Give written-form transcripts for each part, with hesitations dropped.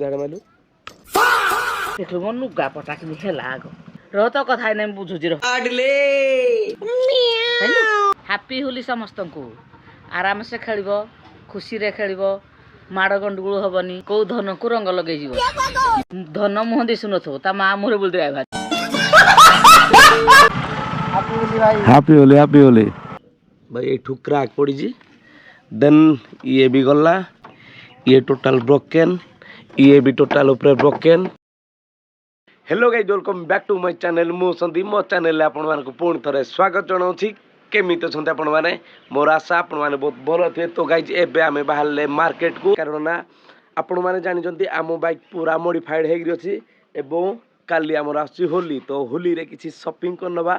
ଜାଣିଲୁ ଏଠୁ ମୋ ଲୁଗା ପଟା କିନି ହେଲା ଆଗ ରହ ତ କଥା ନାଇଁ ବୁଝୁଛି ରହ ହାପି ହୋଲି ସମସ୍ତଙ୍କୁ ଆରାମସେ ଖେଳିବ ଖୁସିରେ ଖେଳିବ ମାଡ଼ ଗଣ୍ଡଗୋଳ ହବନି କୋଉ ଧନକୁ ରଙ୍ଗ ଲଗେଇଯିବ ଧନ ମୁହଁ ଦିଶୁନଥିବ ତା ମା ମୁହଁରେ ବୁଲି ଭାଇ ହାପି ହୋଲି ଭାଇ ଏଠୁ କ୍ରାକ୍ ପଡ଼ିଛି ଦେନ୍ ଇଏ ବି ଗଲା ଇଏ ଟୋଟାଲ ବ୍ରୋକେନ୍ ଇଏ ବି ଟୋଟାଲ ଉପରେ broken. Hello guys welcome back to my channel मु सन्दीप मो चैनल आपको पुणी थे स्वागत जनाऊँ केमी अच्छा आपण मैंने मोर आशा आपण मैंने बहुत भल थे। तो गाइज एवं आम बाहर मार्केट को कारण ना आपण मैंने जानते आम बाइक पूरा मॉडिफाइड होगी अच्छी एवं काली आमर आस होली तो होली रे किसी शॉपिंग करनवा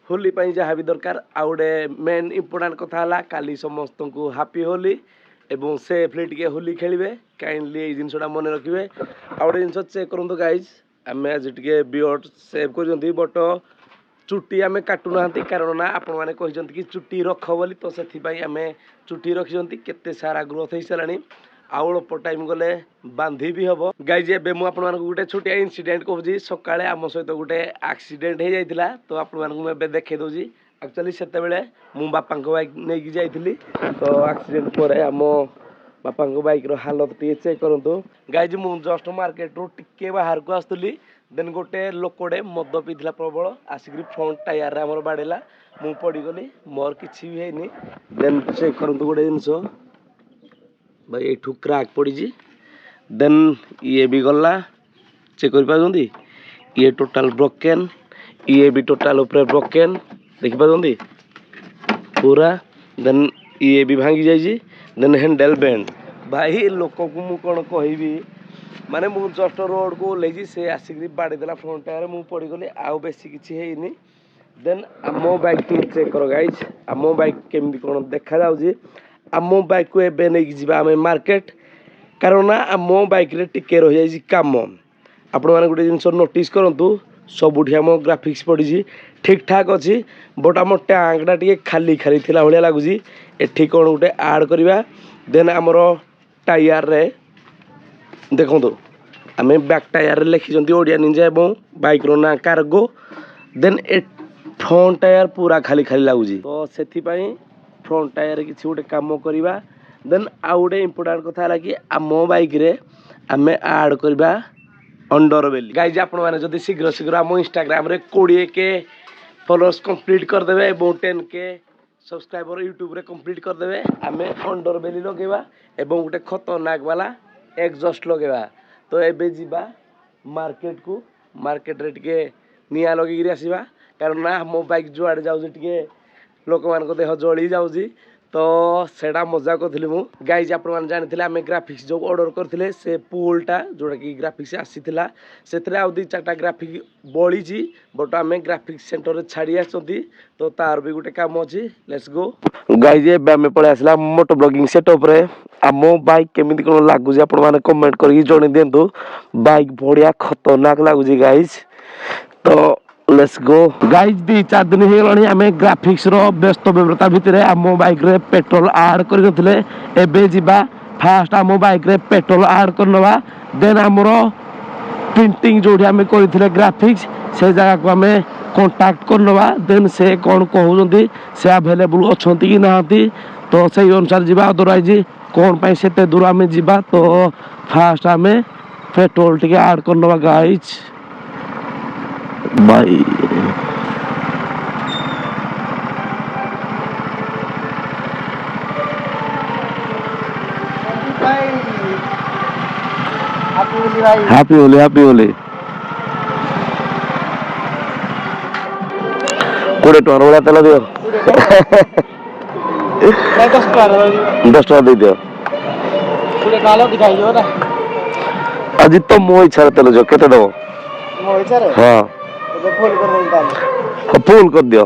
होली जहाँ भी दरकार आउ गोटे मेन इम्पोर्टाट कथा काली समस्त को हापी होली एवं सेफ्ली टे होली खेलिए काइंडली ये जिनसा मन रखिए आउ गोटे जिन चेक करूँ गाइज आम आज टे बियर्ड सेव कर बट चुटी आम काटुना कारण ना आपण मैंने कहते कि चुटी रख बोली तो से आम चुटी रखी केते सारा ग्रोथ हो सारा आउ अल्प टाइम गले बांधी भी हम गाइज एवं मुझे गोटे छोटिया इनसीडेंट कहूँ सकाଳେ आम सहित गोटे एक्सीडेंट हो जाता तो आपे देखे दूसरी एक्चुअली से मु बापा बाइक नहीं जाइली तो एक्सीडेंट पर आम बापा बाइक हालत टे चेक करूँ गाइज मु जस्ट मार्केट रू टिके बाहर को आसुली देन गोटे लोकटे मद पीला प्रबल आसिक फ्रंट टायर आम बाड़ेला मु पड़गली मोर किसी भी है देन चेक करूँ गोटे जिनस भाई एठू क्राक पड़ी देन ये भी गला चेक कर पार्टी ये टोटाल ब्रोकेन ये भी टोटाल ऊपर ब्रोकेन देखी पार्टी पूरा देन ये भी भांगी जाइए देन हैंडल बेंड भाई लोक को मु कौन कहबी माने मु जस्ट रोड को ओल्लैची से आसिक बाड़ीदेला फ्रंट टायर मु पड़गली आउ बेसी किसी है देन आम बाइक चेक कर गाइज आम बाइक केमती कौन देखा जाऊँगी आम बाइक को एवं नहीं जावा आम मार्केट कारण ना आम बाइक रे टिके रही जाइए कम आपण मैंने गोटे जिन नोटिस करूँ सबुठी आम ग्राफिक्स पड़ी ठीक ठाक अच्छी बट आम टैंकटा टे खाली खाली थिला भाया लगुच एठी कौन गोटे आड करवा देन आमर टायर रे देखो आम बैक टायर लिखी ओडिया निंजा और बाइक रो ना कार्गो देन फ्रंट टायर पूरा खाली खाली लगुच तो से फ्रंट टायर किसी गोटे कम करवा देन आउ गोटे इम्पोर्टाट कथा है कि आम बाइक रे आम आड करवा अंडर बेली गाइज आपण मैंने जब शीघ्र शीघ्र आम इंस्टाग्राम रे 20K फॉलोअर्स कंप्लीट करदे और 10K सब्सक्राइबर यूट्यूब रे कंप्लीट करदे आम अंडर बेली लगेवा एवं गोटे खतरनाक वाला एग्जस्ट लगेवा तो एबे जीवा मार्केट को मार्केट रे टिके निया लगे आसवा कारण ना मो बाइक जुआड़े जाऊँ टे लोक मान देह जली जाऊँगी तो सेटा मजा करी मु गाइज आप जानी आम ग्राफिक्स जो ऑर्डर करते से पुलटा जोटा कि ग्राफिक्स आसीला से आउ 2-4टा ग्राफिक बड़ी बट आम ग्राफिक्स सेंटर छाड़ी आसती तो तार भी गोटे काम अच्छी लेट्स गो गाइज एम पलि आसला मोटो ब्लॉगिंग सेटअप रे आम बाइक केमी कौन लगुच आप कमेंट कर जन दिंतु बाइक बढ़िया खतरनाक लगुच गाइज तो लेट्स गो गाइज 2-4 दिन हो गलानी आम ग्राफिक्स रो व्यस्त व्यवता भितर आम बाइक रे पेट्रोल आड कर जीवा फास्ट आम बाइक रे पेट्रोल आड करनवा देन आमर प्रिंटिंग जो आम करते ग्राफिक्स से जगह को आम कांटेक्ट करनवा देन से कौन कहते से अवेलेबल अच्छा कि ना तो से अनुसार जीवा अदरवाइज कौन पाई से दूर आम जीवा तो फास्ट आम पेट्रोल टे आड करनवा गाइज भाई हैप्पी होली 20 टଙ୍କା वाला तेल दियो 10 टଙ୍କା दे दियो आज तो मो इच्छा तेल जो केते दबो मो इच्छा रे हां फुल कर दियो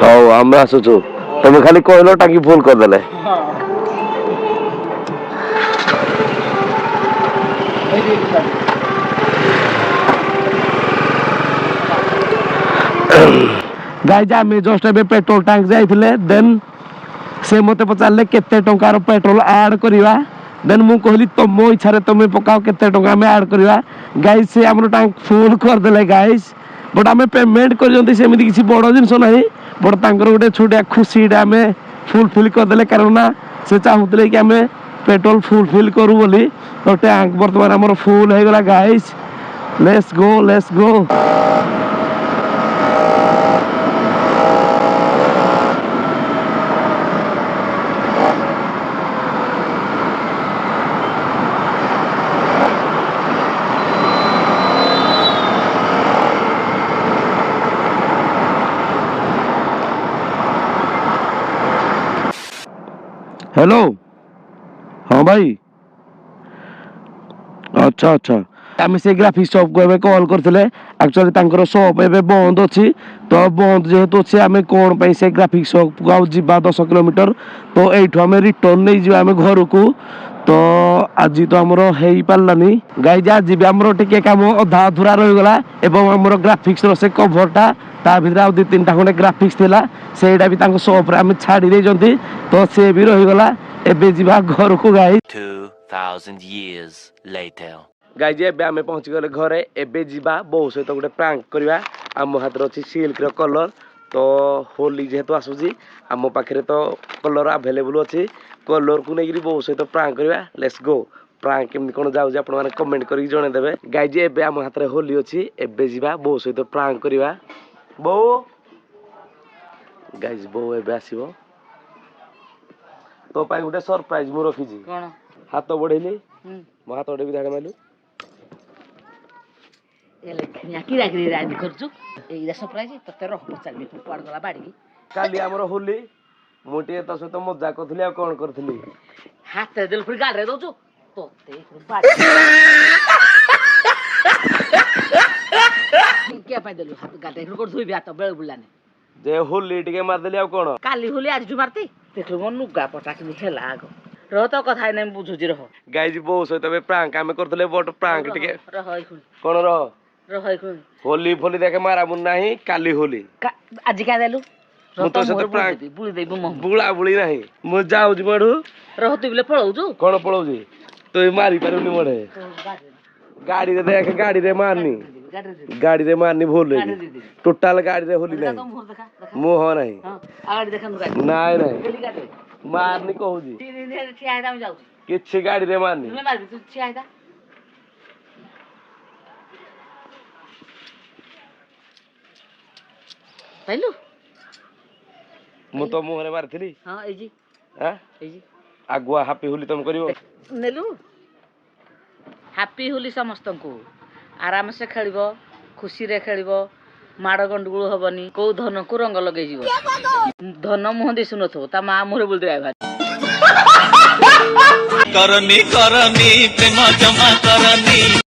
हाउ आम आसुचु तुम खाली कहलो टांकी फुल कर देले गाइज आम जस्ट ए पेट्रोल टांक जाइए देन से मत पचारे केते टंकार पेट्रोल ऐड करवा देन मु कहली तुम इच्छा तुम पकाओ केते टंका आम ऐड करवा गाइज से आम टांक फुल करदे गाइज बट आम पेमेंट करमती किसी बड़ जिनस ना बट गोटे छोटिया खुशी आम फुलफिल करदे कारण ना से चाहूले कि आम पेट्रोल फुलफिल करूँ बोली तो टैंक बर्तमान आम फुल हो गला गाइज लेट्स गो हेलो हाँ भाई अच्छा अच्छा आम से ग्राफिक्स शॉप को कॉल करते एक्चुअली शॉप एवं बंद अच्छी तो बंद जेहेतु अच्छे आम कौन से ग्राफिक्स शॉप को आउ जा 10 किलोमीटर तो यू आम रिटर्न नहीं जा आम घर को तो आज तो आमर हो पारानी गाई आज भी आमर टे कम अधा अधूरा रहीगला एवं आमर ग्राफिक्स से कभरटा ता भर आ 2-3 खंडे ग्राफिक्स थिला सेटा भी शॉप आम छाड़ी देते तो सी भी रहीगला एबे जीवा घर को गाई 2000 years later. गाई एबे आम पहुँची गले घरे एबे जीवा बो सहित गोटे प्रांक करवा आम हाथ अच्छी सिल्क कलर तो होली जेहेतु आसूसी आम पाखे तो कलर आभेलेबुल अच्छी कलर को लेकिन बो सहित प्रांक करवा लेट्स गो प्रांक केमती कौन जाऊँ आप कमेंट करके जनईदेवे गाई एबे आम हाथ में होली अच्छी एबे जीवा बो सहित प्रांक करवा बो गाइज बो एबे आसीबो तो पाई गोटे सरप्राइज मु रखी कौन हाथ बढ़ेली मो हाथ बढ़े भी धाड़ मालू राज करछु एइरा सरप्राइज तते रह पचारबी पड़ गला बाड़ी काली हमर होली मोटे तो सहित मजा करथली आ कोन करथली हाथ देल फिर गाल रे दोछु तते बाड़ी क्या पाई देलु हाथ गाल रे कर धोई हाथ बेळ बुलाने जे होली टिके मार देली आ कोन काली होली आज जु मारती देखलो मन नुगा पटा कि खेला आगो रह तो कथा नै बुझुजी रह गाइज बो सहित बे प्रांक आमे करथले बट प्रांक टिके रह इखुन कोन रह इखुन होली फोली देखे मारा मुन नाही काली होली आज का देलु मु तो सहित प्रांक बुली देबु म बुला बुली नाही मु जाऊ जी मडू रह तू बिले पळौ जु कोन पळौ जी तो मारी पारुनी मडे गाड़ी रे देख गाड़ी रे मारनी गाड़ी रे मारनी भूल रही टोटल गाड़ी रे होली नहीं मुंह नहीं आगाड़ी देखन गाड़ी नहीं नहीं मारनी कहू जी ठिया आइदा हम जाऊ किछि गाड़ी रे मारनी तुमे मारबी तू ठिया आइदा पाइलु मु तो मुंह रे मारथिली हां एजी हां एजी आगुआ हैप्पी होली तुम करिवो नेलु हैप्पी होली समस्त को आराम से खेलिबो खुशी रे खेलिबो माड़ गंडगोल हबनी को धन को रंग लगे जीवो धन मुह दिसु नथो ता मा मोरे बोल दे भाई करनी करनी प्रेम जमा करनी